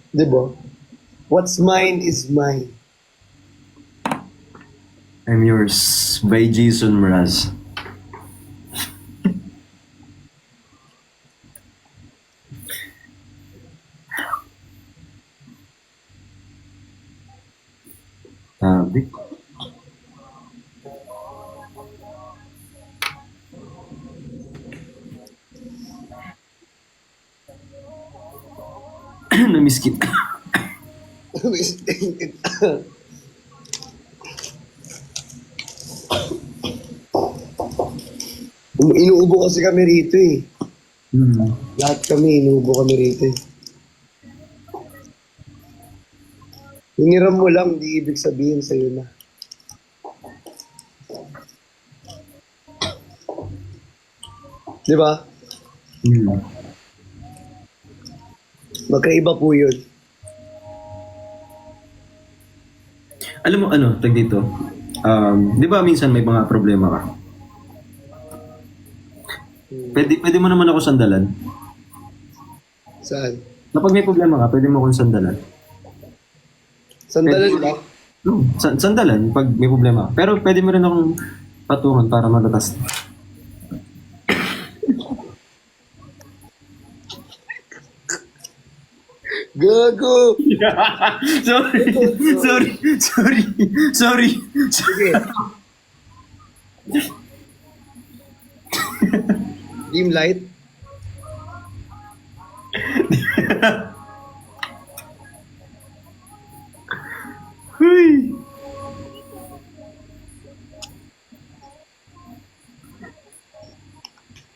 Di ba? What's mine is mine. I'm yours by Jason Mraz. Sabi. Namiss kita. Inuubo kasi kami rito eh. Hmm. Lahat kami, inuubo kami rito eh. Hiniram mo lang, di ibig sabihin sa'yo na. Di ba? Hmm. Magkaiba po yun. Alam mo ano, tag dito. Di ba minsan may mga problema ka? Pwede mo naman ako sandalan. Saan? Kapag may problema ka, pwede mo akong sandalan. Sandalan lang? No, sandalan pag may problema ka. Pero pwede mo rin akong patungan para matatas. Gago! sorry, sorry, sorry, sorry. Sige. Dim light? Huy.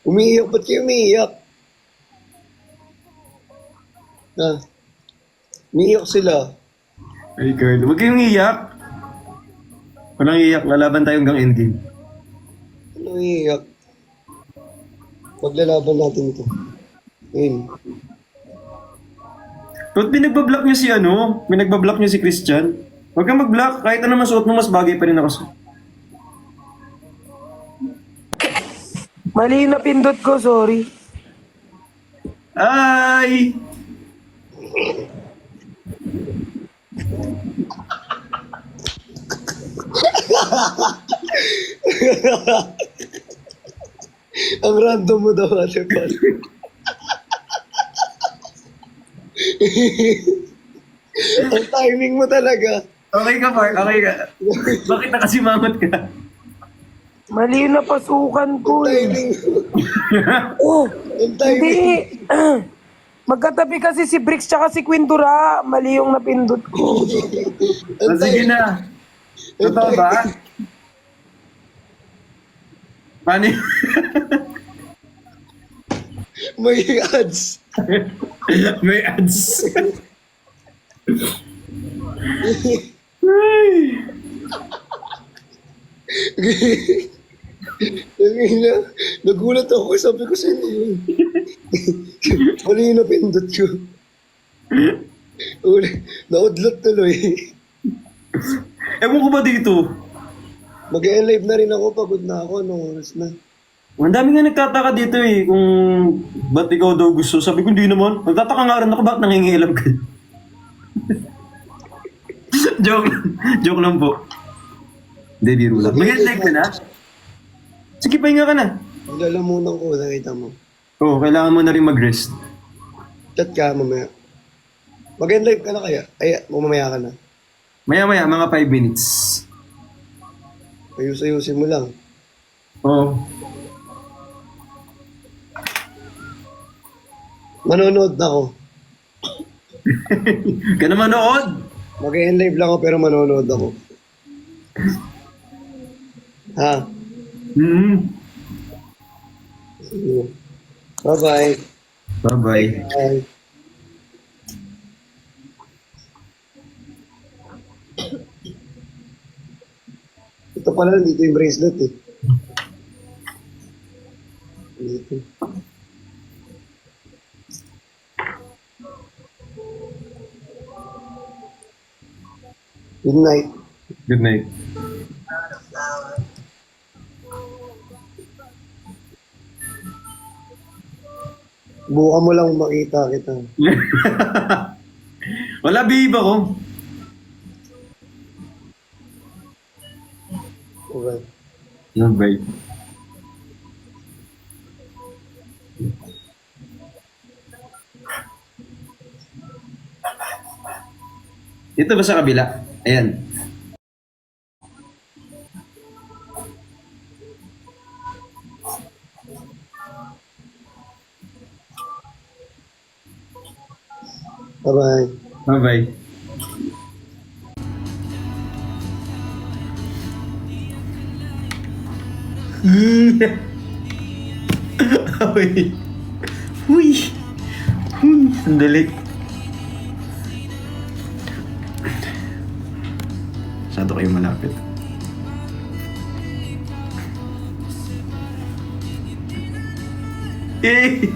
Umiiyak, ba't kayo umiiyak? Umiiyak sila. Ay, girl, huwag kayong iyak. Walang iyak, lalaban tayo hanggang ending. Ano umiiyak? Paglalaban natin ito. Ayun. Ba't pinagbablock niyo si ano? Pinagbablock niyo si Christian? Huwag kang mag-block, kahit ano masuot mo, mas bagay pa rin ako sa... Mali yung napindot ko, sorry. Ay! Ang random mo daw, Ate Pat. Ang timing mo talaga. Okay ka, Mark, okay ka. Bakit nakasimangot ka? Mali yung napasukan ko eh. Timing mo. Oh, Ang timing. hindi. Magkatabi kasi si Bricks tsaka si Quindura. Mali yung napindot ko. Ang Sige timing. na. Totoo ba? Paano yun? May ads. May ads. Ay. Tangina, nagulat ako. Sabi ko sa'yo yun. Mali yung napindot ko. Naudlot tuloy. Ewan ko ba dito? Mag-e-live na rin ako. Pagod na ako. Anong oras na? Ang dami nga nagtataka dito eh kung ba't ikaw daw gusto. Sabi ko hindi naman. Nagtataka nga rin ako bakit nangingialam ka. joke, joke lang po. Hindi, biro lang. Mag-live ka na? Sige, pahinga ka na. Ang lalamunan ko. Nakita mo. Oo, kailangan mo na rin mag-rest. Chat ka mamaya. Mag-live ka na kaya? Ay, mamaya ka na. Maya-maya, mga 5 minutes. Ayus-ayusin mo lang. Oo. Manonood na ako. Ka na manood. Mag-live lang ako pero manonood ako. Ha? Mm-hmm. Sige. Bye-bye. Bye-bye. Bye. Ito pala, dito yung bracelet eh. Dito. Good night. Good night. Buka mo lang makita kita. Wala, babe ako. Okay. Yung babe. Dito ba sa kabila? Ayan. Bye-bye. Bye-bye. Uy. Uy. Sandali. Masyado kayo malapit. Eh.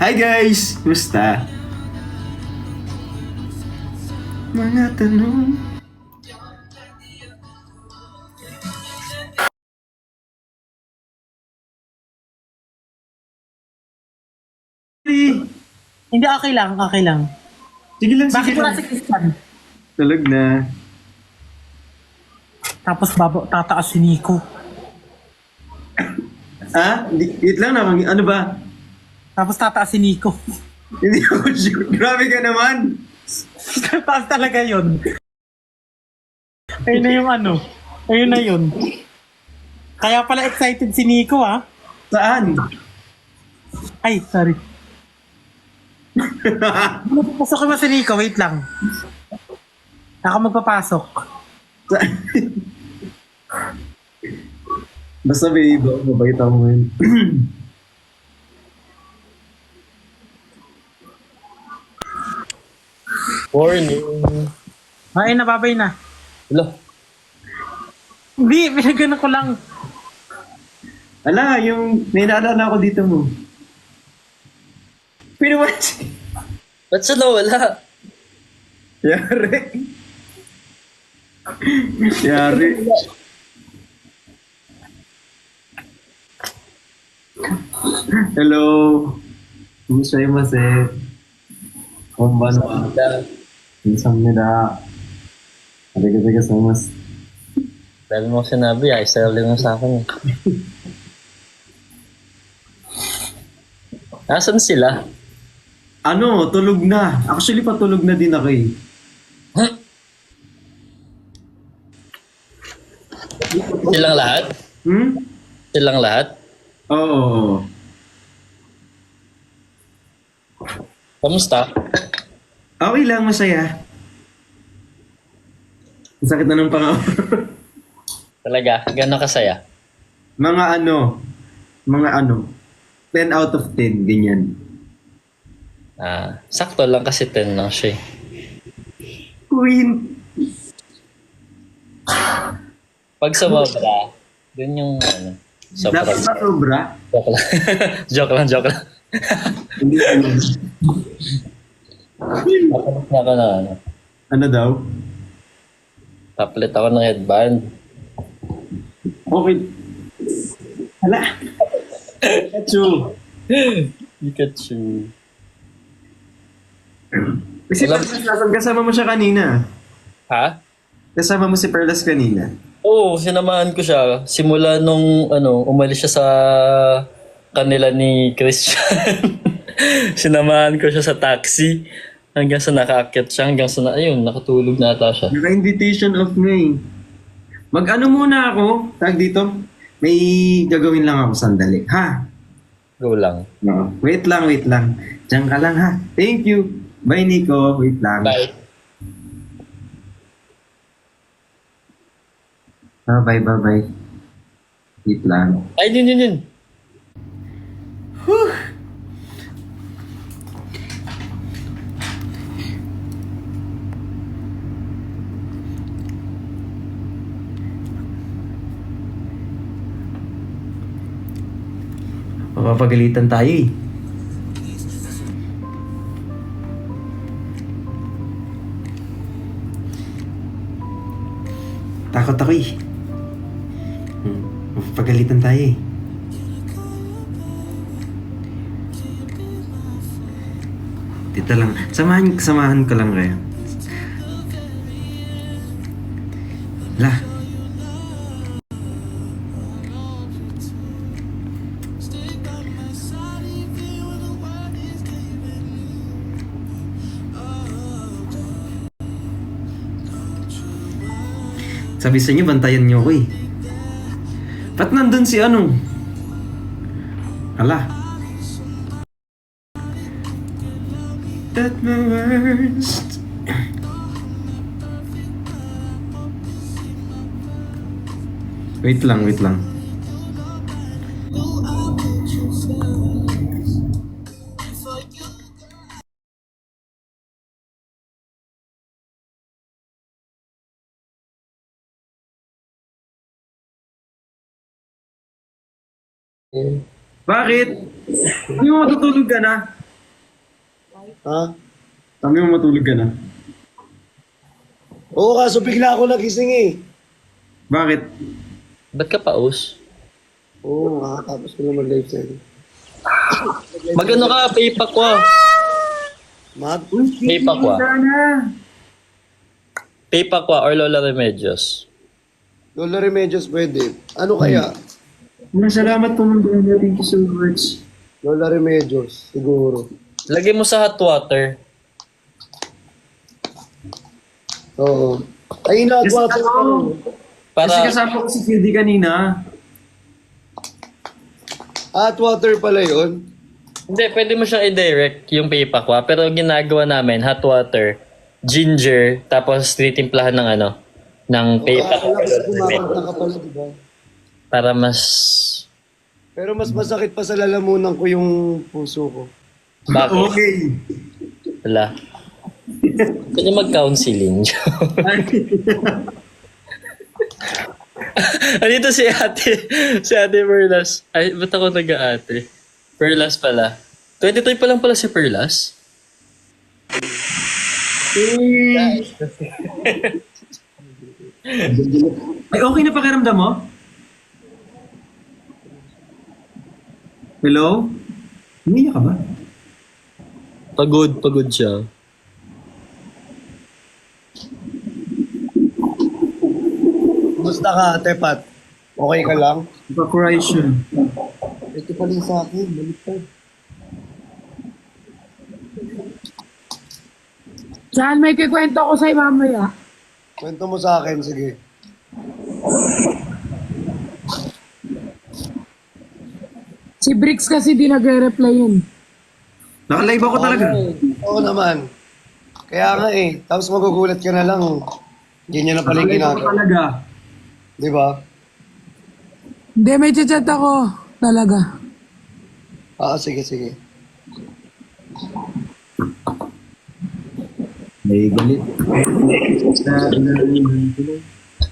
Hi guys! Kumusta? Mga tanong. Hindi, okay lang, okay lang. Sige lang, Bakit sige wala lang. si Christian? Tulog na. Tapos tataas si Nico. Ah? Wait lang na. Ano ba? Tapos tataas si Nico. Hindi ako sure. Grabe ka naman. Tataas talaga yun. Ayun na yung ano. Ayun na yun. Kaya pala excited si Nico, ah. Saan? Ay, sorry. Pasok mo si Nico, wait lang. Ako magpapasok. Saan? Basta babe, mabait ako ngayon. Morning. Ay, nababay na. Hello. Hindi, pinagano ko lang. Ala, yung may naalala ako dito mo. Pinuwatch. Ba't siya nawala? Yari. Yari. Hello. Gozaimasu. Konbanwa. Kamsahamnida. Arigatou gozaimasu. Dahil mo sinabi, ay sarili mo sa akin. Nasaan sila? Ano, tulog na. Actually, patulog na din ako eh. Huh? Silang lahat? Hmm? Silang lahat? Oo. Kamusta? Okay lang, masaya. Ang sakit na ng pangako. Talaga? Gano'n kasaya? mga 10 out of 10, ganyan. Sakto lang kasi 10 lang siya. Queen. Pag sumobra, dun yung ano, sobra. Dapat ba sobra? Joke lang. joke lang. Hindi ano. Napalit na ako ng ano. Ano daw? Napalit ako ng headband. Okay. Hala. Pikachu. Pikachu. Kasi kasama mo siya kanina. Ha? Kasama mo si Perlas kanina. Oo, sinamahan ko siya. Simula nung umalis siya sa kanila ni Christian. Sinamahan ko siya sa taxi. Hanggang sa nakaakyat siya, hanggang sa ayun, nakatulog na ata siya. Naka-invitation of me. Mag-ano muna ako, tag dito. May gagawin lang ako sandali. Ha? Go lang. No. Wait lang. Diyan ka lang ha. Thank you. Bye Nico. Wait lang. Bye. Bye. Wait lang. Ay, yun. Mapapagalitan tayo eh. Takot ako eh. Mapapagalitan tayo eh. Dito lang. Samahan ko lang kayo. Lah. Sabi sa inyo, bantayan niyo ako eh. Ba't nandun si ano? Hala. At my worst. Wait lang. Bakit? Sabi mo matutulog ka na. Ha? Sabi mo matulog ka na. Oo, kaso bigla ako nagising eh. Bakit? Ba't ka paus? Oo, makakatapos ko na mag-live sa'yo. Magano ka, Paypakwa. Mag? Paypakwa. Paypakwa or Lola Remedios. Lola Remedios pwede. Ano kaya? Salamat po mga brother. Thank you so much. Lola Remedios, siguro. Lagay mo sa hot water. Oo. Ay, inagawa Kasi ko. Para, Kasi kasama ko si QD kanina. Hot water pala yun. hindi, pwede mo siyang i-direct yung Paypakwa. Pero ginagawa namin, hot water, ginger, tapos titimplahan ng ano, ng Paypakwa. Kaya kumakanta ka pala, diba? Para mas... Pero mas masakit pa sa lalamunan ko yung puso ko. Bakit? Okay. Wala. Pwede mag-counseling. Andito si Ate Perlas. Ay, ba't ako nag-aate? Perlas pala. 22 pa lang pala si Perlas. Ay, okay na pakiramdam mo? Hello? Umiyak ka ba? Pagod siya. Kumusta ka, Tepat? Okay ka lang? Evacuation. Ito pala yung sa akin, baliktad. Saan may kikwento ko sa'yo mamaya? Kwento mo sa akin, sige. Si Bricks kasi di nagre-reply yun. Naka-live ako talaga. Oo naman. Kaya nga eh. Tapos magugulat ka na lang. Ganyan na pala yung Naka-live ako ginagawa. talaga. Di ba? Hindi, may chat ako. Talaga. Sige. May galit.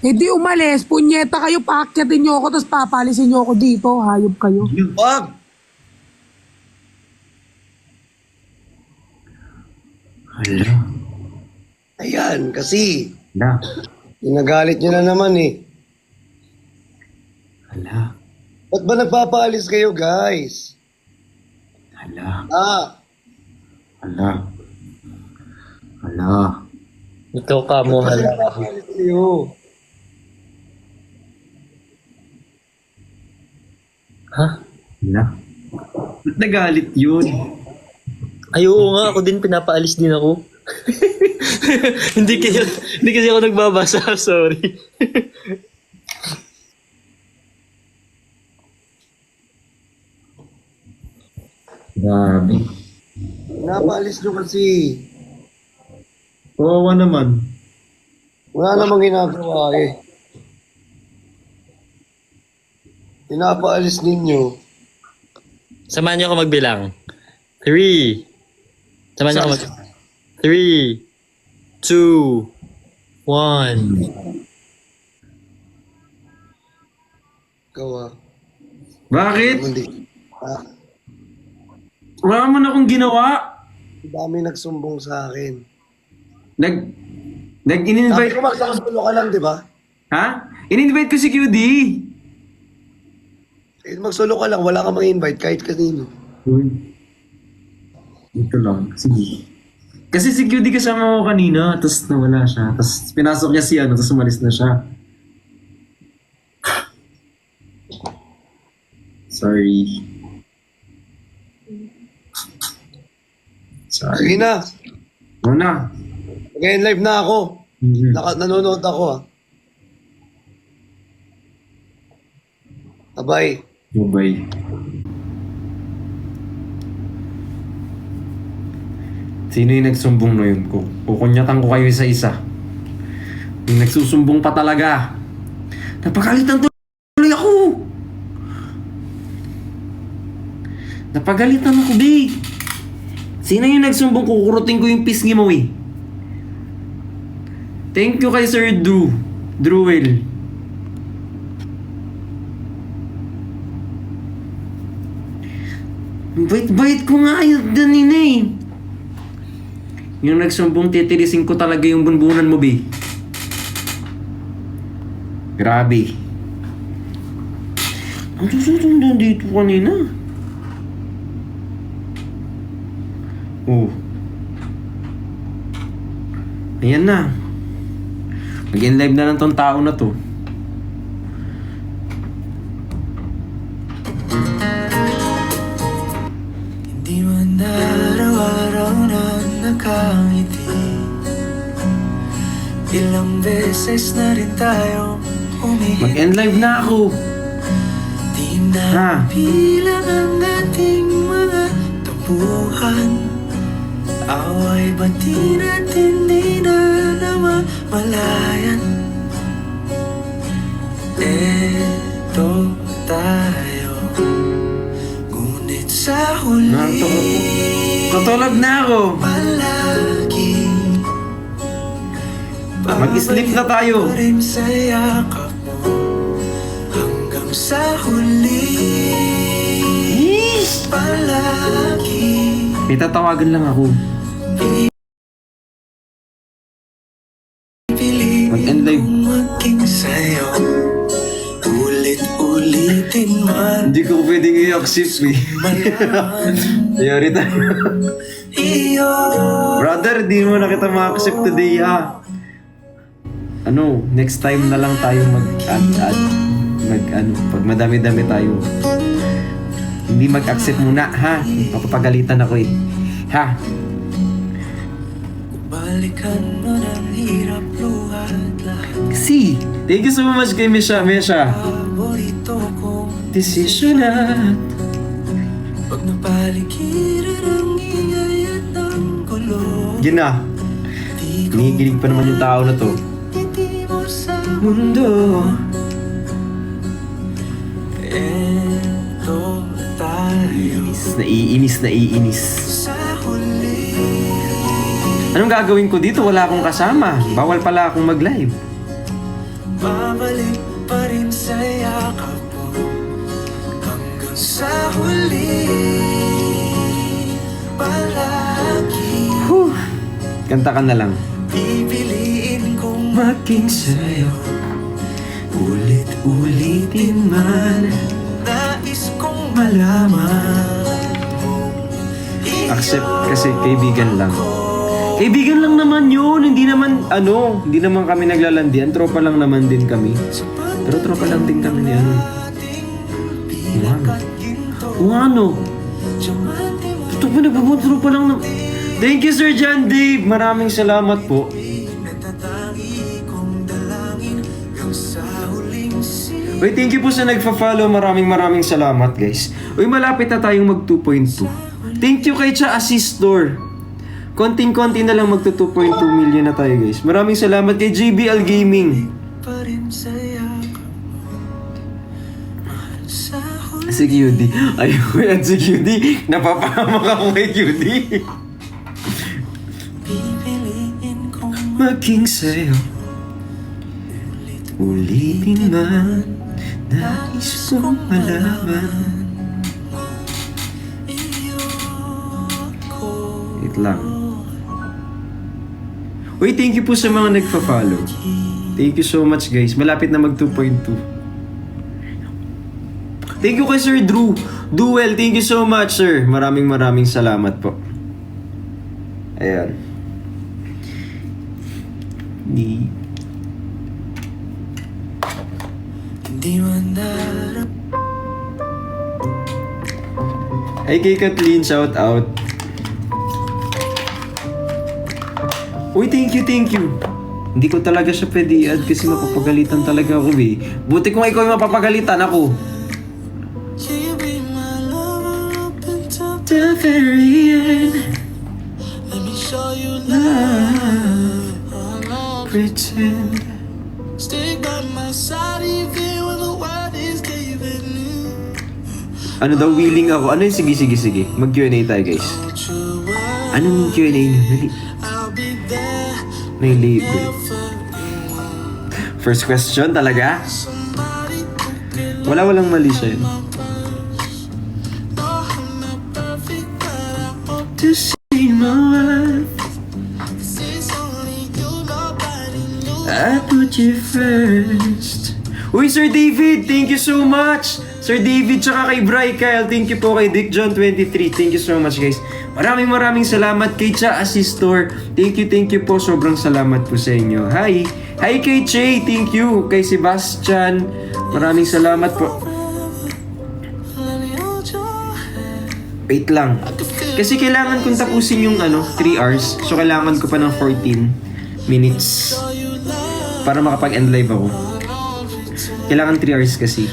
Eh di umalis. Punyeta kayo, paakyatin nyo ako, tapos papalisin nyo ako dito. Hayop kayo. Wag! Hala. Ayan, kasi. Hala. Ginagalit nyo na naman eh. Hala. Ba't ba nagpapaalis kayo, guys? Hala. Ah, Hala. Ikaw ka mo, hala. nagpapaalis kayo. Ha? Hala. Ba't nagalit yun? Ay, oo nga. Ako din, pinapaalis din ako. Hindi kasi ako nagbabasa, sorry. Grabe. Napaalis nyo kasi. Kawawa naman. Wala namang ginagawa eh. Pinapaalis ninyo. Samahan niyo ako magbilang. 3. Samahan niyo ako mag... 3, 2, 1. Ikaw ah. Bakit? Hindi. Ah, Wala man akong ginawa. ang dami nagsumbong sa akin. Sabi Nag-in-invite... ko, Max, nakasulo ka lang, di ba? Ha? In-invite ko si QD. Eh, magsolo ka lang, wala ka mag-invite kahit kanino. Ito lang. Sige. Kasi si QD kasama ko kanina, tapos nawala siya. Tapos pinasok niya si ano, tapos umalis na siya. Sorry. Sorry. Sige na. Muna. Mag-end live na ako. Mhm. Nanonood ako ah. Bye. Bye-bye. Sino yung nagsumbong na yun ko? Kukunyatan ko kayo isa-isa. Yung nagsusumbong pa talaga. Napagalitan tuloy ako. Napagalitan ako, babe. Sino yung nagsumbong? Kukurutin ko yung pisngi mo, eh. Thank you kay Sir Drewel. Bait-bait ko nga yun ganina eh. Yung nagsumbong titirisin ko talaga yung bunbunan mo, be. Grabe. Ang susunod dito kanina. Oh. Ayan na. Mag-end live na lang tong tao na to. Di man araw-araw na nakangiti. Ilang beses na rin tayo umihi. Mag-end live na ako. Di Ha? na bilang ang ating mga tampuhan. Away bati natin di na namamalayan. Eto tayo, ngunit sa Nantok ako. huli Katulog na ako. palagi Mag-sleep na tayo. babalik pa rin sa yakap mo hanggang sa huli. Palagi May tatawagan lang ako. pipiliin Mag-end live. kong maging sa'yo. Ulit-ulitin man Hindi ko pwedeng i-accept eh. malaman Yari tayo. iyo. Brother, di mo na kita ma-accept today ha. Ano, next time na lang tayo pag madami-dami tayo. Hindi mag-accept muna ha. Mapapagalitan ako eh. Ha? Balikan mo ng hirap luhat lahat. Kasi, thank you so much kay Misha. Paborito kong Decision na. pag napaligiran ang ingay at ang gulo. Yun na. Di ko Nangigilig pa naman yung tao na to. ngiti mo sa Mundo. eto tayo. Naiinis. Sa huli Anong gagawin ko dito? Wala akong kasama. Bawal pala akong mag-live. babalik pa rin sa yakap mo hanggang sa huli. Palagi Whew. Kanta ka na lang. pipiliin kong Maging sa'yo. Ulit-ulitin man. nais kong malaman mong Accept kasi kaibigan lang. Kaibigan lang naman yun. Hindi naman kami naglalandian. Tropa lang naman din kami. Pero tropa lang din kami ni ano. Ano? Totoo ba nagbabuntro pa lang naman? Thank you, Sir John Dave. Maraming salamat po. natatangi kong dalangin hanggang sa huling sigaw. Uy, thank you po sa nagfa-follow. Maraming salamat, guys. Uy, malapit na tayong mag 2.2. Thank you kay Cha Assistor. Konting-konti na lang magto 2.2 million na tayo, guys. Maraming salamat kay JBL Gaming. Pa rin sa yakap mo. Mahal sa huling Si QD. Ayun, yan si QD. Napapahamak ako kay QD. pipiliin kong Maging sa'yo. Ulitin man. Nais kong malaman. Wait lang. Uy, thank you po sa mga nagpa-follow. Thank you so much, guys. Malapit na mag 2.2. Thank you kay Sir Drew. Duel, thank you so much, sir. Maraming salamat po. Ayan. hindi man darap. Hi kay Kathleen, shout out. Uy, thank you. Hindi ko talaga siya pwede i-add kasi mapapagalitan talaga ako eh. Buti kung ikaw yung mapapagalitan ako. You be my lover up until The very end, let me show you love. Oh, no. pretend. Stick by my side even when the world is giving in. Ano daw, willing ako. Ano yung sige. Mag-Q&A tayo, guys. Don't you worry, Anong Q&A nyo? Dali. I'll be there May label. for you. First question talaga? Somebody who can Walang mali siya yun. know I'm not perfect, but I hope To see my wife, this is only you, nobody knew. I put you first. Uy, Sir David, thank you so much. Sir David, tsaka kay Bri Kyle, thank you po kay Dick John 23. Thank you so much, guys. Maraming salamat kay Cha Assistor. Thank you po. Sobrang salamat po sa inyo. Hi kay Che, thank you. Kay Sebastian, maraming salamat po. Let me hold your hand. Wait lang. Kasi kailangan kong tapusin yung 3 hours. So kailangan ko pa ng 14 minutes para makapag-end live ako. Kailangan 3 hours kasi.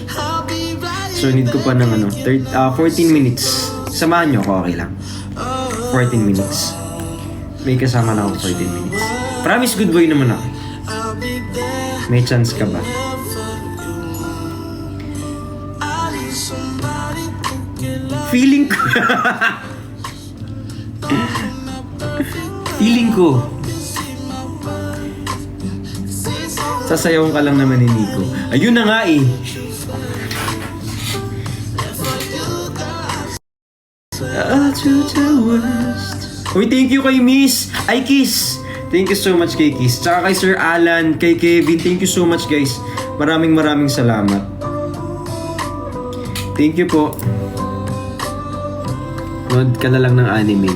So need ko pa ng 14 minutes. Samahan nyo ako, okay lang. 14 minutes. May kasama na ako 14 minutes. Promise good boy naman ako. May chance ka ba? Feeling ko. Feeling ko. Sasayawan ka lang naman ni Nico. Ayun na nga eh. I'll do the worst. Uy, thank you kay Miss. Ay, Kiss. Thank you so much kay Kiss. Tsaka kay Sir Alan, kay Kevin. Thank you so much, guys. Maraming salamat. Thank you po. Nood ka na lang ng anime.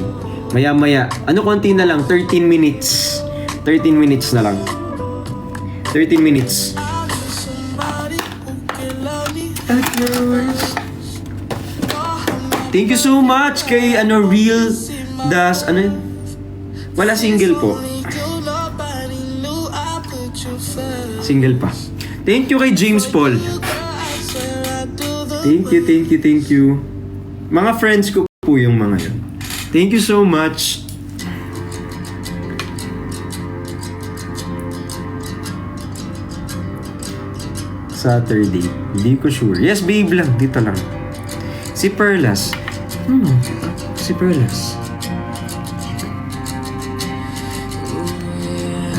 Maya-maya. Konti na lang. 13 minutes. 13 minutes na lang. 13 minutes. At your worst. Thank you so much kay Real Das wala single po. Single pa. Thank you kay James Paul. Thank you. Mga friends ko po yung mga yun. Thank you so much. Saturday. Hindi ko sure. Yes, babe lang. Dito lang. Si Perlas. Si Perlas.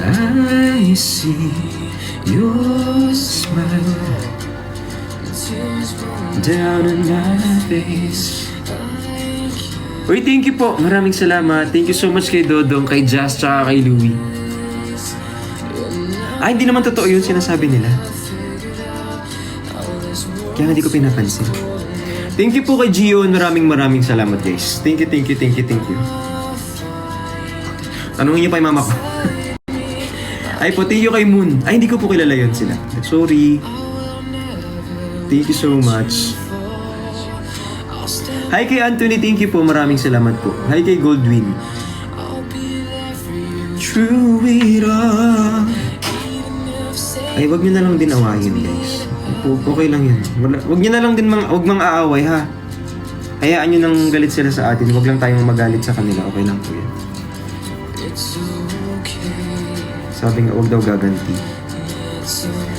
I see your smile down on my face. Uy, thank you po. Maraming salamat. Thank you so much kay Dodong, kay Jazz, tsaka kay Louie. Ay, hindi naman totoo yun sinasabi nila. Kaya hindi ko pinapansin. Thank you po kay Gion. Maraming salamat, guys. Thank you. Tanungin niyo pa yung mama ko. Ay po, thank you kay Moon. Ay, hindi ko po kilala yun sila. Sorry. Thank you so much. Hi kay Anthony, thank you po. Maraming salamat po. Hi kay Goldwyn. through it all. Ay, wag nyo na lang din awayin, guys. Okay lang yun. Wag nyo na lang din wag mang aaway, ha? Hayaan nyo nang galit sila sa atin. Wag lang tayong magalit sa kanila. Okay lang po yan. Sabi nga, wag daw gaganti.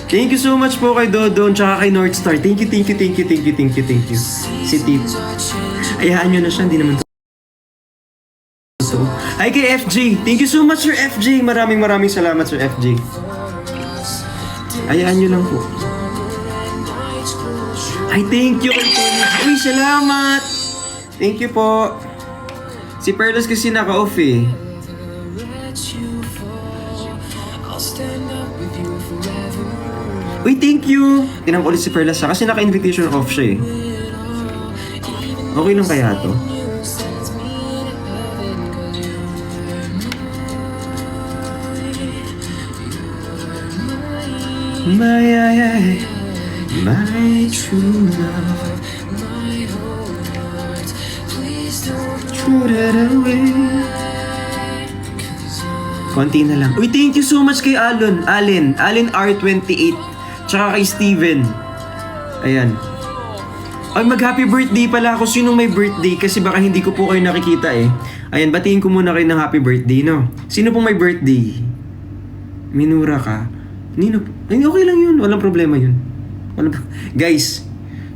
Thank you so much po kay Dodon tsaka kay Northstar. Thank you. Si Tip. Hayaan nyo na siya. Hindi naman to. Hi kay FJ. Thank you so much, Sir FJ. Maraming salamat, Sir FJ. Hayaan nyo lang po. Ay, thank you kay Tennis. Uy, salamat! Thank you po. Si Perlas kasi naka-off eh. Uy, thank you! Tinang ulit si Perlas siya kasi naka-invitation off siya eh. Okay lang kaya to? My true love, throw that away. Konti na lang. Uy, thank you so much kay Allen R28, tsaka kay Steven. Ayan. Ay, mag-happy birthday pala ako. Sinong may birthday? Kasi baka hindi ko po kayo nakikita eh. Ayan, batiin ko muna kayo ng happy birthday, no? Sino pong may birthday? Minura ka? Nino? Ay, okay lang yun. Walang problema yun. Guys,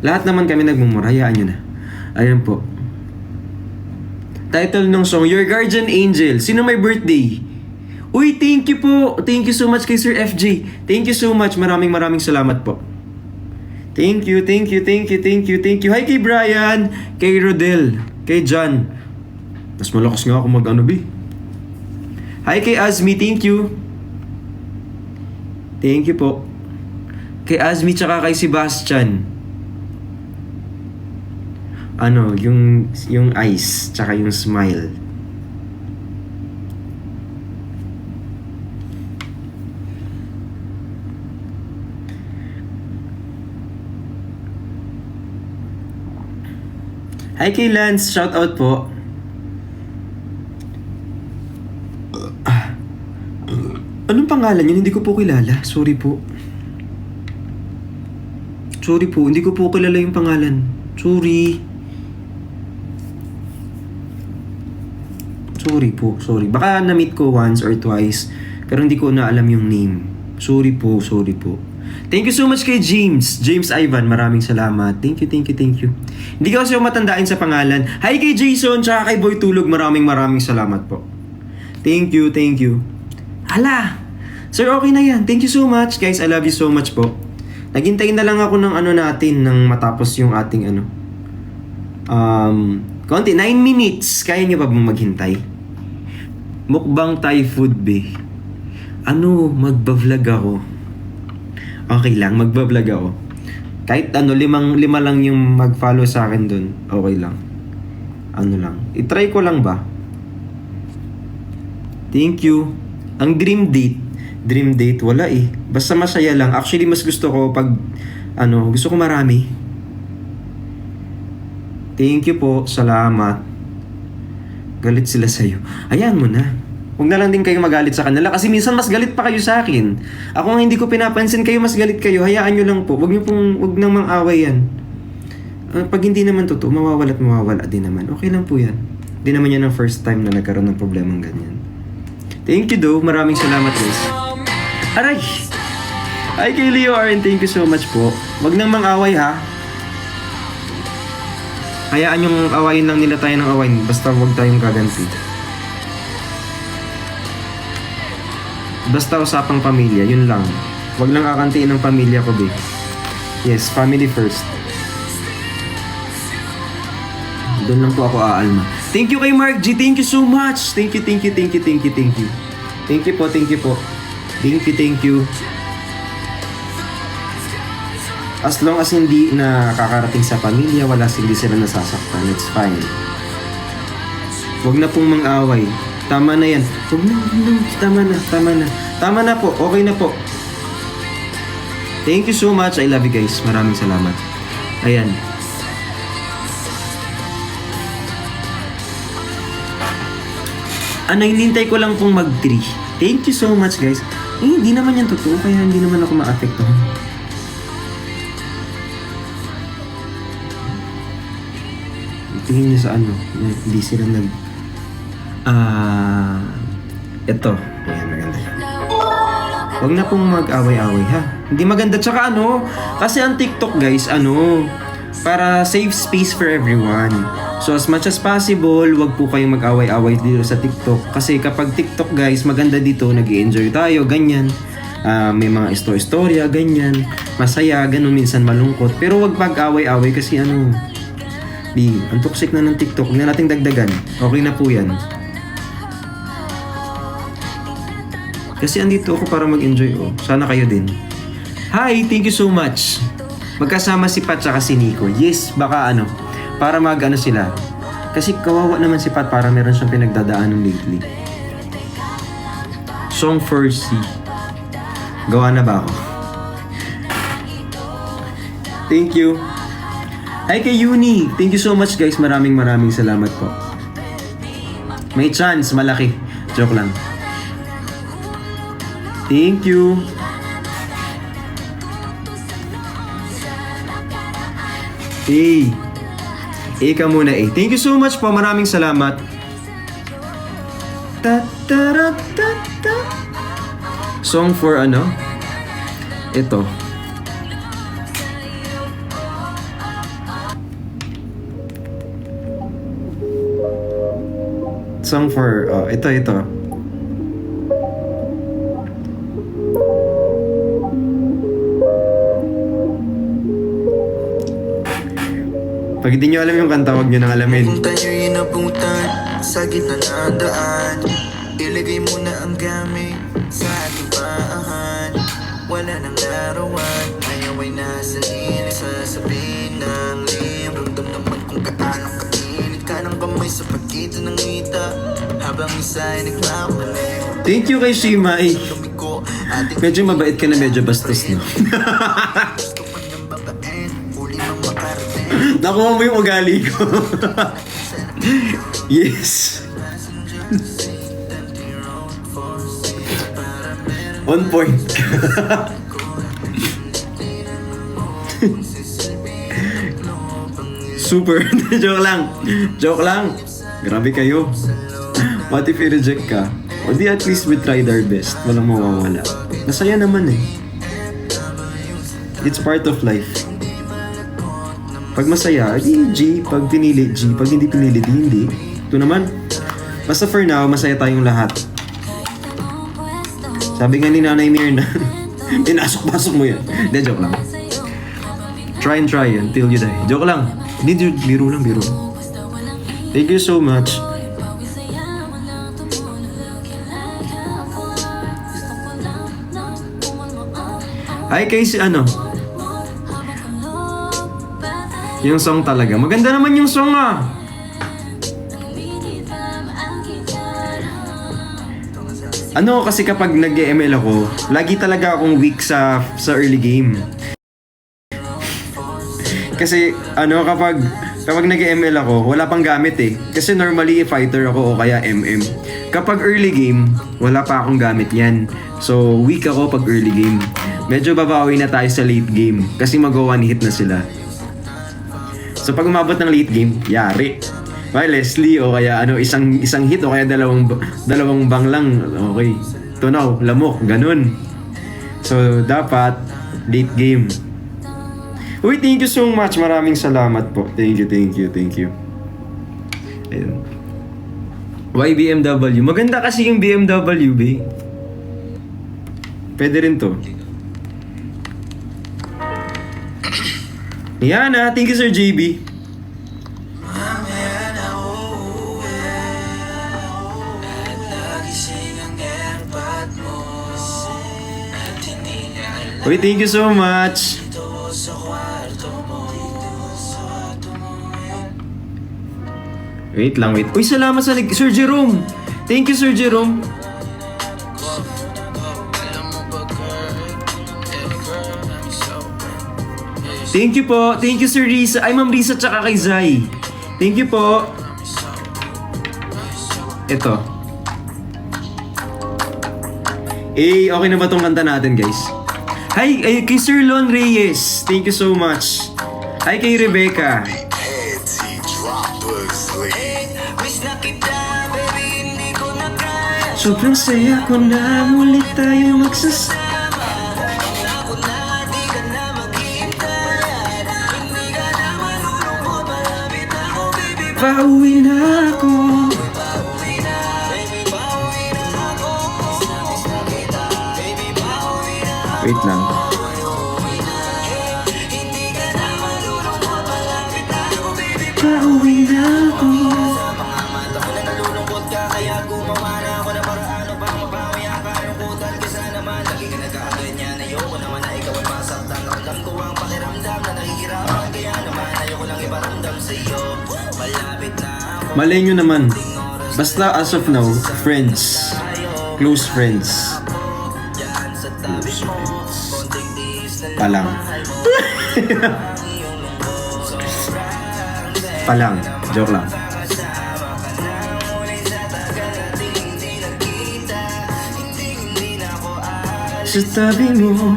lahat naman kami nagmumura. Hayaan nyo na. Ayan po. Title ng song, Your Guardian Angel. Sino may birthday? Uy, thank you po. Thank you so much kay Sir FJ. Thank you so much. Maraming salamat po. Thank you. Hi kay Brian, kay Rodel, kay John. Mas malakas nga ako mag-ano, B. Hi kay Azmi, thank you. Thank you po. Kay Azmi tsaka kay Sebastian. Ano, yung eyes tsaka yung smile. Hi kay Lance, shout out po. Anong pangalan yun? Hindi ko po kilala. Sorry po, hindi ko po kilala yung pangalan. Sorry po. Baka na-meet ko once or twice, pero hindi ko na alam yung name. Sorry po. Thank you so much kay James Ivan, maraming salamat. Thank you. Hindi ko kasi matandaan sa pangalan. Hi kay Jason, tsaka kay Boy Tulog, maraming salamat po. Thank you. Hala! Sir, okay na yan. Thank you so much. Guys, I love you so much po. Naghintay na lang ako ng natin, nang matapos yung ating konti, 9 minutes. Kaya niyo pa bang maghintay? Mukbang Thai food, be. Magba-vlog ako. Okay lang, magba-vlog ako. Kahit lima lang yung mag-follow sa akin dun. Okay lang. I-try ko lang ba? Thank you. Ang dream date, wala eh. Basta masaya lang. Actually, mas gusto ko pag, gusto ko marami. Thank you po, salamat. Galit sila sa'yo. Ayan mo na. Huwag na lang din kayo magalit sa kanila kasi minsan mas galit pa kayo sa akin. Ako nga hindi ko pinapansin kayo, mas galit kayo. Hayaan nyo lang po. Huwag nang mang-away yan. Pag hindi naman totoo, mawawala din naman. Okay lang po yan. Hindi naman yan ang first time na nagkaroon ng problemang ganyan. Thank you do. Maraming salamat guys. Aray! Hi kay Leo Aaron, thank you so much po. Huwag nang mang-away ha. Hayaan yung awayin lang nila tayo ng awayin. Basta huwag tayong gaganti. Basta usapang pamilya, yun lang. Huwag lang kakantiin ng pamilya ko, babe. Yes, family first. Doon lang po ako aalma. Thank you kay Mark G. Thank you so much. Thank you. Thank you po. Thank you. As long as hindi na kakarating sa pamilya, hindi sila nasasaktan. It's fine. Huwag na pong mang-away. Tama na yan. Tama na po. Okay na po. Thank you so much. I love you guys. Maraming salamat. Ayan. Hinintay ko lang pong mag-3. Thank you so much, guys. Hindi naman yan totoo, kaya hindi naman ako ma-apektuhan. Tingin niyo sa ano, hindi sila nag... ito. Ayan, maganda yan. Huwag na pong mag-away-away, ha? Hindi maganda. Tsaka ano, kasi ang TikTok, guys, para safe space for everyone. So as much as possible, wag po kayong mag-away-away dito sa TikTok. Kasi kapag TikTok, guys, maganda dito, nag-i-enjoy tayo, ganyan. May mga istorya, ganyan. Masaya, ganun, minsan malungkot. Pero wag pag-away-away kasi ang toxic na ng TikTok. Huwag na nating dagdagan. Okay na po yan. Kasi andito ako para mag-enjoy. Sana kayo din. Hi! Thank you so much. Magkasama si Pat tsaka si Nico. Yes, baka para sila. Kasi kawawa naman si Pat para meron siyang pinagdadaanan lately. Song for C. Gawa na ba ako? Thank you. Hi kay Uni. Thank you so much, guys. Maraming salamat po. May chance, malaki. Joke lang. Thank you. Ika muna Thank you so much po. Maraming salamat. Song for Ito. Song for, ito. Pag hindi nyo alam yung kanta, huwag nyo nang alamin. Kung tayo'y nabutan sa gitna ng daan, ilagay mo na ang gamit sa ating paahan. Wala nang larawan, ayaw ay nasa lilit. Sasabihin ng lim, ramdam naman kung gaano kainit ka ng kamay sa pagitan ng ngita, habang isa ay nagmamali. Thank you kay Shimay. Medyo mabait ka na, medyo bastos, no? Gusto ko nang babaen, huli mang makarating. Nakuha mo yung ugali ko. Yes. On point. Super. Joke lang. Grabe kayo. What if i-reject ka? O di at least we tried our best. Walang mawawala. Nasaya naman It's part of life. Pag masaya, di G. Pag pinili, G. Pag hindi pinili, di hindi. Ito naman. Basta for now, masaya tayong lahat. Sabi nga ni Nanay Mirna, pinasok-pasok mo yan. Hindi, joke lang. Try and try until you die. Joke lang. Hindi, biro lang. Thank you so much. Hi kay si yung song talaga. Maganda naman yung song kasi kapag nag-ML ako, lagi talaga akong weak sa early game. Kasi kapag nag-ML ako, wala pang gamit Kasi normally fighter ako o kaya MM. Kapag early game, wala pa akong gamit yan. So weak ako pag early game. Medyo babawi na tayo sa late game kasi mag-one hit na sila. So pag umabot ng late game, yari. May Leslie o kaya isang hit o kaya dalawang bang lang. Okay. Tunaw, lamok, ganun. So dapat late game. Uy, thank you so much. Maraming salamat po. Thank you. Ayun. Why BMW? Maganda kasi yung BMW, be. Pwede rin to. Yan thank you Sir JB. Uy, thank you so much. Wait lang. Uy, salamat sa Sir Jerome. Thank you Sir Jerome. Thank you po. Thank you Sir Risa. Ay, Ma'am Risa tsaka kay Zai. Thank you po. Ito. Okay na ba tong kanta natin, guys? Hi, kay Sir Lon Reyes. Thank you so much. Hi kay Rebecca. Sobrang saya ko na muli tayo magsasama. Pauwi na ako. Wait lang. Pauwi na ako. Malay nyo naman. Basta as of now, friends. Close friends. Close friends. Palang. Palang. Joke lang. Sa tabi mo.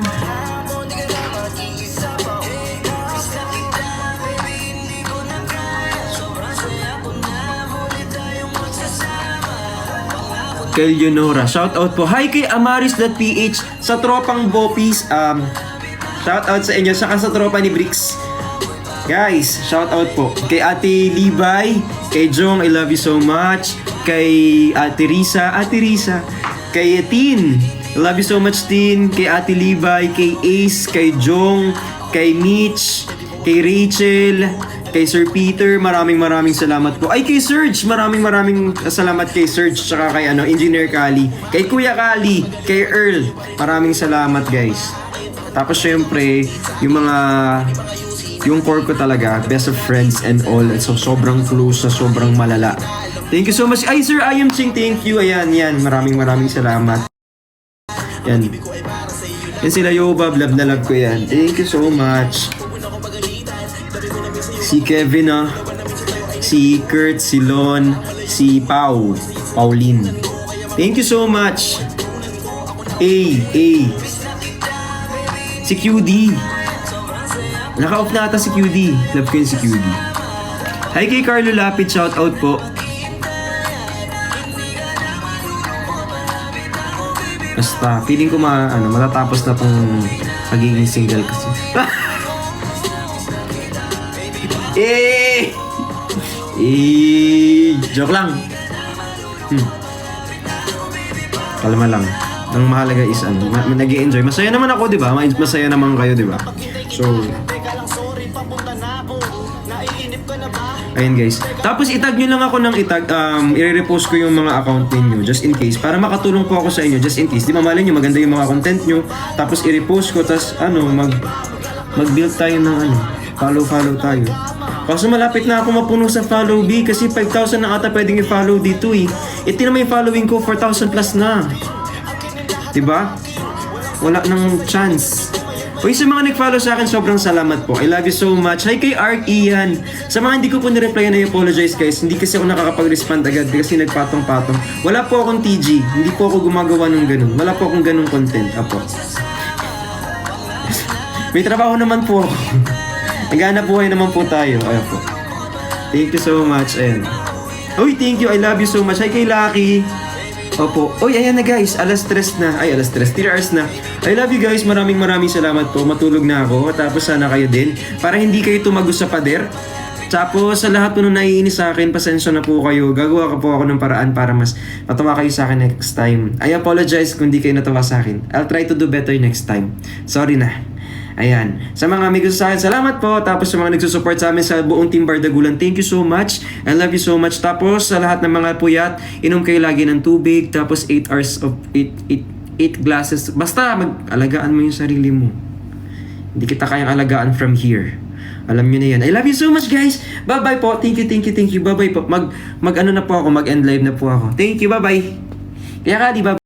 Kay Leonora, shout out po. Hi kay Amaris.ph sa tropang Bopis. Shout out sa inyo, saka sa tropa ni Bricks. Guys, shout out po. Kay Ate Libay, kay Jong, I love you so much. Kay Ate Risa, kay Tin, I love you so much Tin. Kay Ate Libay, kay Ace, kay Jong, kay Mitch, kay Rachel, kay Sir Peter, maraming salamat po. Ay, kay Serge, maraming salamat kay Serge, tsaka kay Engineer Kali, kay Kuya Kali, kay Earl, maraming salamat guys. Tapos syempre, yung core ko talaga, best of friends and all, so sobrang close, sobrang malala. Thank you so much. Ay, Sir Ayam Ching, thank you. Ayan, maraming salamat. Yan sila Yoba, love na love ko yan. Thank you so much. Si Kevin, si Kurt, si Lon, si Pauline. Thank you so much. Si QD. Naka-off na ata si QD. Love ko yun si QD. Hi kay Carlo Lapid, shout out po. Basta, feeling ko matatapos na tong pagiging single kasi. Joke lang. Kalma lang. Ang mahalaga is nag-i-enjoy. Masaya naman ako, 'di ba? Masaya naman kayo, 'di ba? So, ayun guys. Tapos itag nyo lang ako ng i-repost ko yung mga account ninyo just in case para makatulong po ako sa inyo just in case. Di mamalin nyo maganda yung mga content nyo. Tapos i-repost ko tapos mag-build tayo ng follow tayo. Kaso malapit na ako mapuno sa follow B kasi 5,000 na ata pwedeng i-follow dito eh. Ito naman yung following ko 4,000 plus na. Diba? Wala nang chance. Uy, sa mga nag-follow sa akin, sobrang salamat po. I love you so much. Hi kay Art Ian. Sa mga hindi ko po nireplyan, I apologize guys. Hindi kasi ako nakakapag-respond agad kasi nagpatong-patong. Wala po akong TG. Hindi po ako gumagawa ng ganun. Wala po akong ganung content. Apo. May trabaho naman po ako. Naghanap buhay naman po tayo. Ayan po. Thank you so much. Ayan. Uy, thank you. I love you so much. Hi kay Lucky. Opo. Uy, ayan na guys. Alas 3 na. Ay, alas 3. 3 hours na. I love you guys. Maraming salamat po. Matulog na ako. Tapos sana kayo din. Para hindi kayo tumagos sa pader. Tapos sa lahat po nung naiinis sa akin, pasensya na po kayo. Gagawa ko po ako ng paraan para mas matawa kayo sa akin next time. I apologize kung di kayo natawa sa akin. I'll try to do better next time. Sorry na. Ayan. Sa mga amigos sa akin, salamat po. Tapos sa mga nagsusupport sa amin sa buong Team Bardagulan, thank you so much. I love you so much. Tapos sa lahat ng mga puyat, inom kayo lagi ng tubig. Tapos 8 glasses. Basta mag-alagaan mo yung sarili mo. Hindi kita kayang alagaan from here. Alam nyo na yan. I love you so much guys. Bye-bye po. Thank you. Bye-bye po. Mag-end live na po ako. Mag-end live na po ako. Thank you. Bye-bye. Kaya ka, di ba?